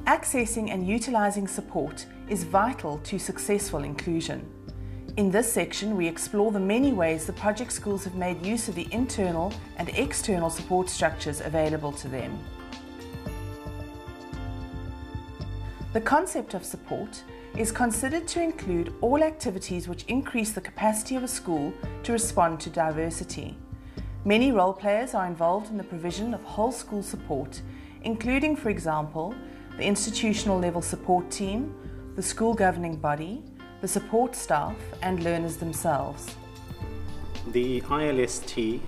Accessing and utilising support is vital to successful inclusion. In this section, we explore the many ways the project schools have made use of the internal and external support structures available to them. The concept of support is considered to include all activities which increase the capacity of a school to respond to diversity. Many role players are involved in the provision of whole school support, including, for example, the institutional level support team, the school governing body, the support staff and learners themselves. The ILST,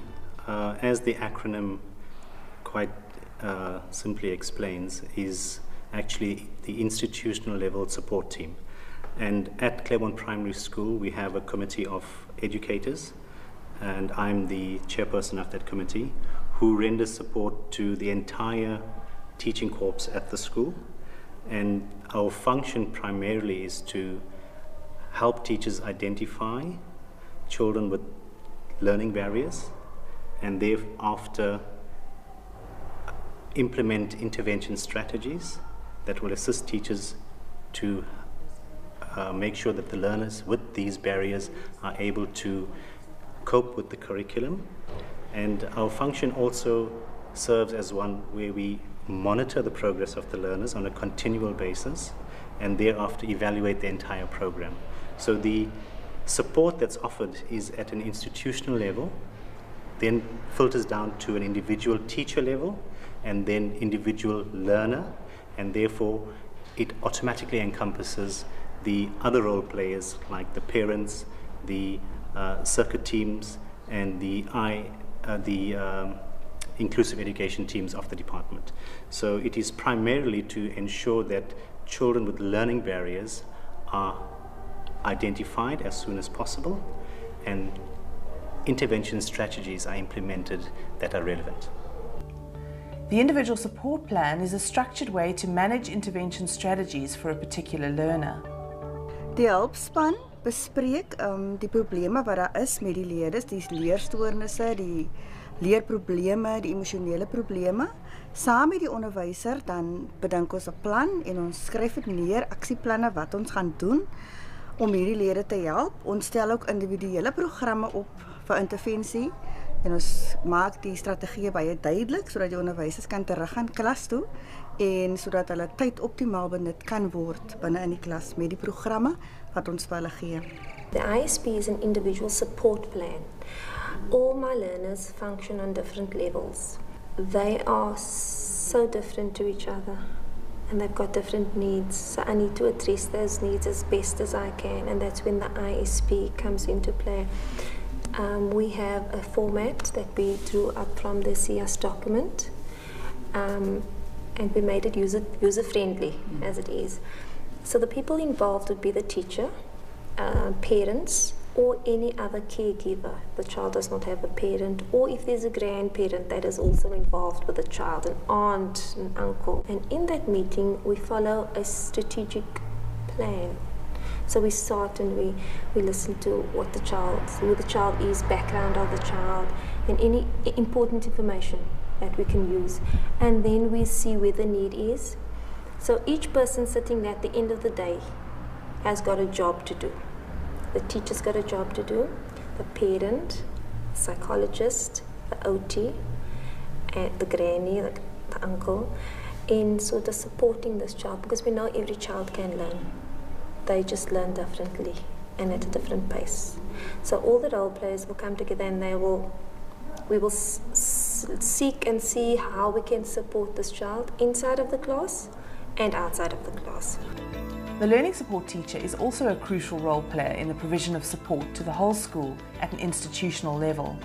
as the acronym quite simply explains, is actually the institutional level support team. And at Claremont Primary School we have a committee of educators, and I'm the chairperson of that committee, who renders support to the entire teaching corps at the school. And our function primarily is to help teachers identify children with learning barriers and thereafter implement intervention strategies that will assist teachers to make sure that the learners with these barriers are able to cope with the curriculum. And our function also serves as one where we monitor the progress of the learners on a continual basis and thereafter evaluate the entire program. So the support that's offered is at an institutional level, then filters down to an individual teacher level, and then individual learner, and therefore it automatically encompasses the other role players like the parents, the circuit teams, and the inclusive education teams of the department. So it is primarily to ensure that children with learning barriers are identified as soon as possible and intervention strategies are implemented that are relevant. The individual support plan is a structured way to manage intervention strategies for a particular learner. Die hulpspan bespreek die probleme wat daar is met die leerders, die leerstoornisse, die leerprobleme, die emosionele probleme. Saam met die onderwyser dan bedink ons 'n plan en ons skryf dit neer, aksieplanne wat ons gaan doen om hierdie leerders te help. Ons stel ook individuele programme op vir intervensie en ons maak die strategieë baie duidelik sodat die onderwysers kan teruggaan klas toe en sodat hulle tyd optimaal benut kan word binne in die klas met die programme wat ons vir hulle gee. The ISP is an individual support plan. All my learners function on different levels. They are so different to each other and they've got different needs. So I need to address those needs as best as I can, and that's when the ISP comes into play. We have a format that we drew up from the CS document and we made it user-friendly as it is. So the people involved would be the teacher, parents, or any other caregiver. The child does not have a parent, or if there's a grandparent that is also involved with the child, an aunt, an uncle. And in that meeting, we follow a strategic plan. So we start and we listen to what the child, who the child is, background of the child, and any important information that we can use. And then we see where the need is. So each person sitting at the end of the day has got a job to do. The teacher's got a job to do, the parent, psychologist, the OT, and the granny, the uncle, in sort of supporting this child, because we know every child can learn. They just learn differently and at a different pace. So all the role players will come together and we will seek and see how we can support this child inside of the class and outside of the class. The learning support teacher is also a crucial role player in the provision of support to the whole school at an institutional level.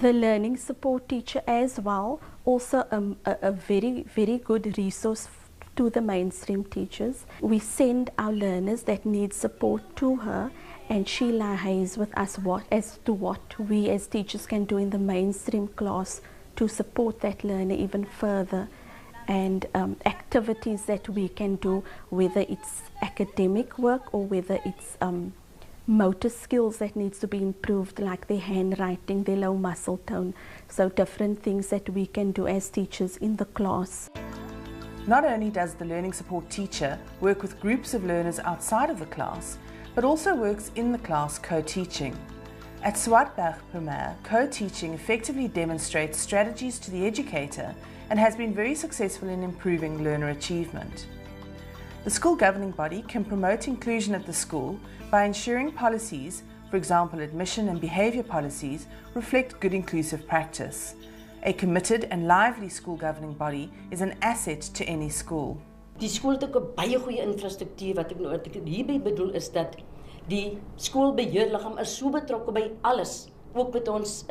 The learning support teacher as well, also a very, very good resource to the mainstream teachers. We send our learners that need support to her, and she liaises with us as to what we as teachers can do in the mainstream class to support that learner even further, and activities that we can do, whether it's academic work or whether it's motor skills that needs to be improved, like their handwriting, their low muscle tone. So different things that we can do as teachers in the class. Not only does the learning support teacher work with groups of learners outside of the class, but also works in the class co-teaching. At Swartberg Primair, co-teaching effectively demonstrates strategies to the educator and has been very successful in improving learner achievement. The school governing body can promote inclusion at the school by ensuring policies, for example admission and behaviour policies, reflect good inclusive practice. A committed and lively school governing body is an asset to any school. Die skool het ook 'n baie goeie infrastruktuur. Wat ek hierby bedoel is dat die skoolbeheerliggaam is so betrokke by alles. Ook met ons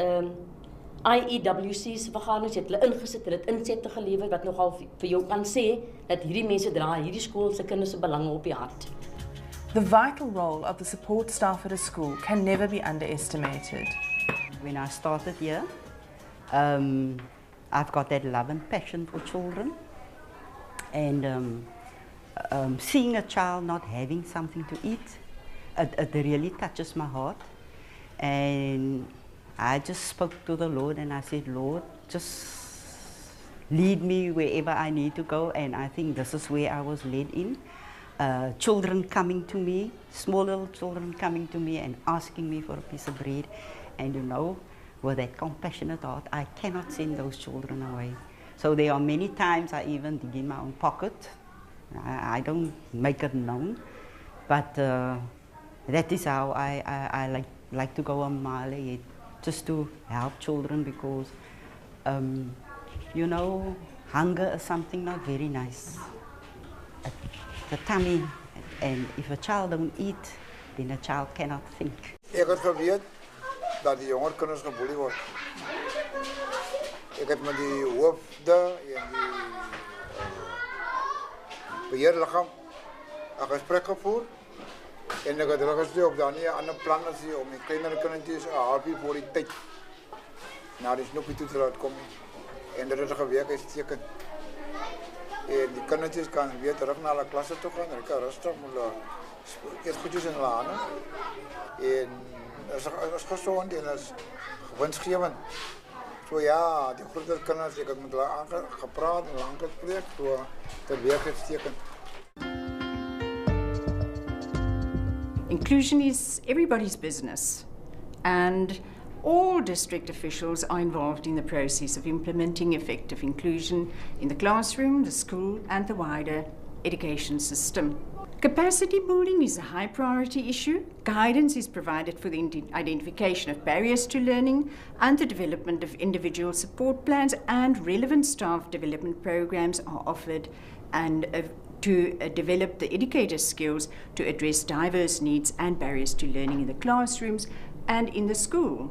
IEWC's vergaderings het hulle ingesit, hulle het insette gelewer wat nogal vir jou kan sê dat hierdie mense dra hierdie skool se kinders se belange op die hart. The vital role of the support staff at a school can never be underestimated. When I started here, I've got that love and passion for children, and seeing a child not having something to eat, it really touches my heart. And I just spoke to the Lord and I said, Lord, just lead me wherever I need to go. And I think this is where I was led in. Children coming to me, small little children coming to me and asking me for a piece of bread. And you know, with that compassionate heart, I cannot send those children away. So there are many times I even dig in my own pocket. I don't make it known, but that is how I like to go a mile ahead, just to help children, because you know, hunger is something not very nice. The tummy, and if a child don't eat, then a child cannot think. Ek het geweet dat die jonger kinders geboelie word. Ek het met die hoofde en die beheerliggaam 'n gesprek gevoer en ek het hulle gesê of daar nie 'n ander plan is om die kleiner kindertjies 'n halfie voor die tyd na die snoepie toe te laat kom. En dit het gewerk uitstekend. En die kindertjies kan weer terug na hulle klasse toe gaan, hulle kan rustig met hulle eet goedjies in hulle hande. En is gezond en is winstgevend. So ja, die groter kinders, ek het met hulle gepraat en lang gespreek, so dit werk uitstekend. Inclusion is everybody's business, and all district officials are involved in the process of implementing effective inclusion in the classroom, the school, and the wider education system. Capacity building is a high priority issue. Guidance is provided for the identification of barriers to learning and the development of individual support plans, and relevant staff development programs are offered and to develop the educators' skills to address diverse needs and barriers to learning in the classrooms and in the school.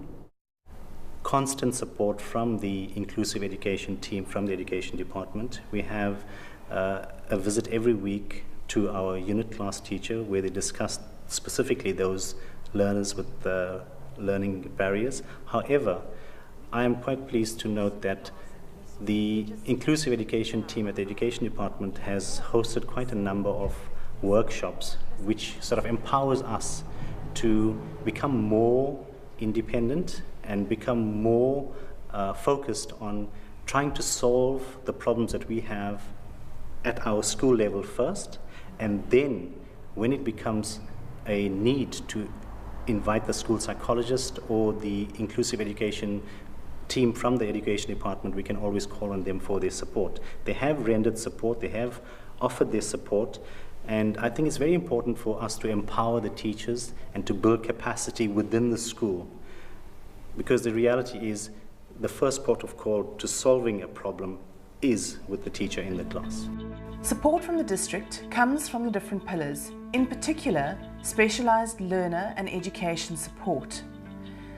Constant support from the inclusive education team, from the education department. We have a visit every week to our unit class teacher where they discuss specifically those learners with learning barriers. However, I am quite pleased to note that the inclusive education team at the education department has hosted quite a number of workshops which sort of empowers us to become more independent and become more focused on trying to solve the problems that we have at our school level first, and then when it becomes a need to invite the school psychologist or the inclusive education team from the education department, we can always call on them for their support. They have rendered support, they have offered their support, and I think it's very important for us to empower the teachers and to build capacity within the school, because the reality is the first port of call to solving a problem is with the teacher in the class. Support from the district comes from the different pillars, in particular specialised learner and education support.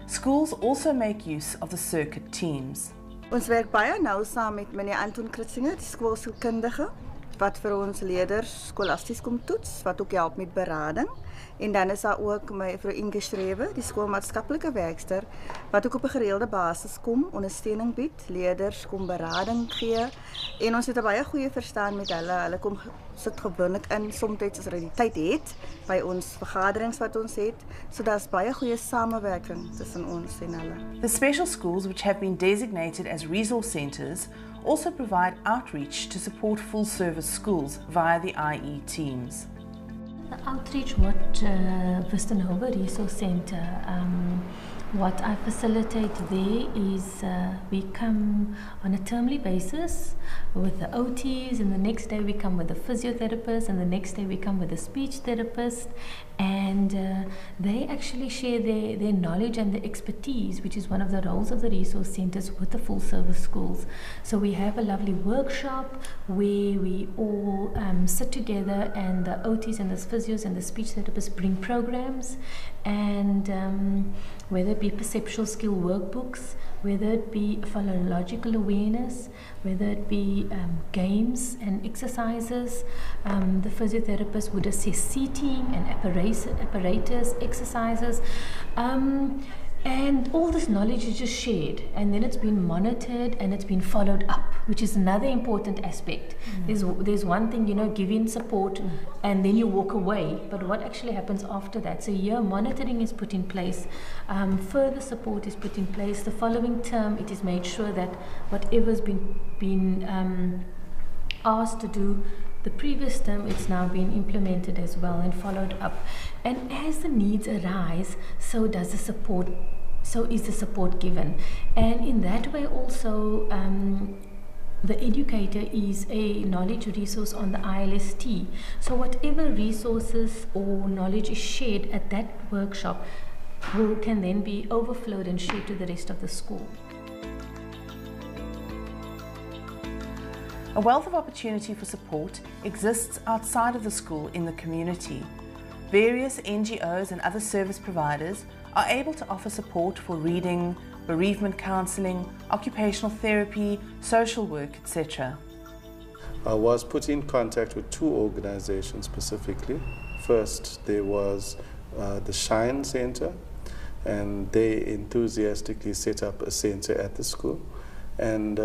Schools also make use of the circuit teams. Ons werk baie nou saam met meneer Anton Kritzinger, die skoolsielkundige, wat vir ons leerders skolasties kom toets, wat ook help met berading. En dan is daar ook mevrou Inge Schrewe, die skoolmaatskaplike werkster, wat ook op 'n gereelde basis kom, ondersteuning bied, leerders kom berading gee. En ons het 'n baie goeie verstaan met hulle. Hulle kom sit gewoonlik in soms as hulle die tyd het by ons vergaderings wat ons het. So daar's baie goeie samewerking tussen ons en hulle. The special schools which have been designated as resource centres also provide outreach to support full-service schools via the IE teams. The outreach, what Vista Nova Resource Centre, what I facilitate there is we come on a termly basis with the OTs, and the next day we come with the physiotherapist, and the next day we come with the speech therapist, and they actually share their knowledge and their expertise, which is one of the roles of the resource centres with the full service schools. So we have a lovely workshop where we all sit together, and the OTs and the physios and the speech therapists bring programs, and whether it be perceptual skill workbooks, whether it be phonological awareness, whether it be games and exercises. The physiotherapist would assess seating and apparatus exercises. And all this knowledge is just shared, and then it's been monitored and it's been followed up, which is another important aspect. There's one thing, giving support and then you walk away, but what actually happens after that? So here monitoring is put in place, further support is put in place. The following term it is made sure that whatever's been asked to do the previous term, it's now been implemented as well and followed up. And as the needs arise, so is the support given. And in that way also, the educator is a knowledge resource on the ILST. So whatever resources or knowledge is shared at that workshop can then be overflowed and shared to the rest of the school. A wealth of opportunity for support exists outside of the school in the community. Various NGOs and other service providers are able to offer support for reading, bereavement counselling, occupational therapy, social work, etc. I was put in contact with two organizations specifically. First, there was the Shine Center, and they enthusiastically set up a center at the school. And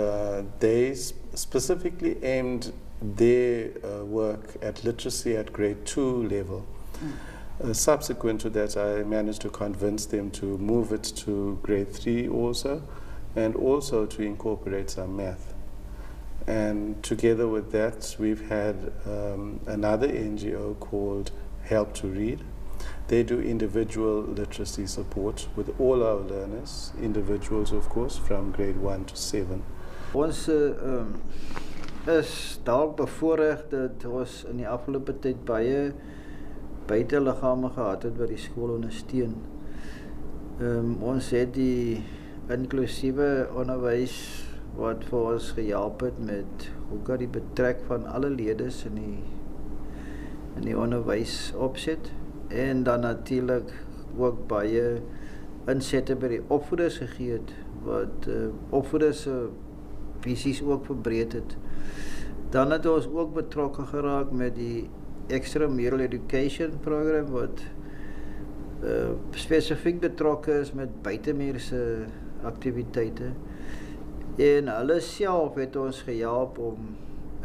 they specifically aimed their work at literacy at grade 2 level. Subsequent to that, I managed to convince them to move it to grade 3 also, and also to incorporate some math. And together with that, we've had another NGO called Help to Read. They do individual literacy support with all our learners, individuals of course, from grade 1 to 7. Ons is dalk bevoorreg dat ons in die afgelope tyd baie buiteliggame gehad het wat die skool ondersteun. Ons het die inklusiewe onderwys wat vir ons gehelp het met hoe kan die betrek van alle leerders in die onderwys opset. En dan natuurlijk ook baie insette by die opvoeders gegee het, wat opvoeders visies ook verbreed het. Dan het ons ook betrokken geraak met die extramural education program, wat spesifiek betrokken is met buitemuurse aktiwiteite. En hulle self het ons gehelp om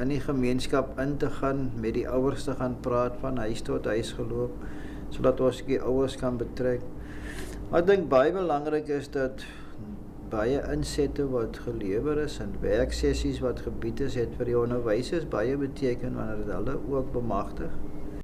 in die gemeenskap in te gaan, met die ouers te gaan praat, van huis tot huis geloop, sodat ons die ouers kan betrek. Ek dink baie belangrik is dat baie insette wat gelewer is en werksessies wat gebied is, het vir die onderwysers baie beteken wanneer hulle ook bemagtig.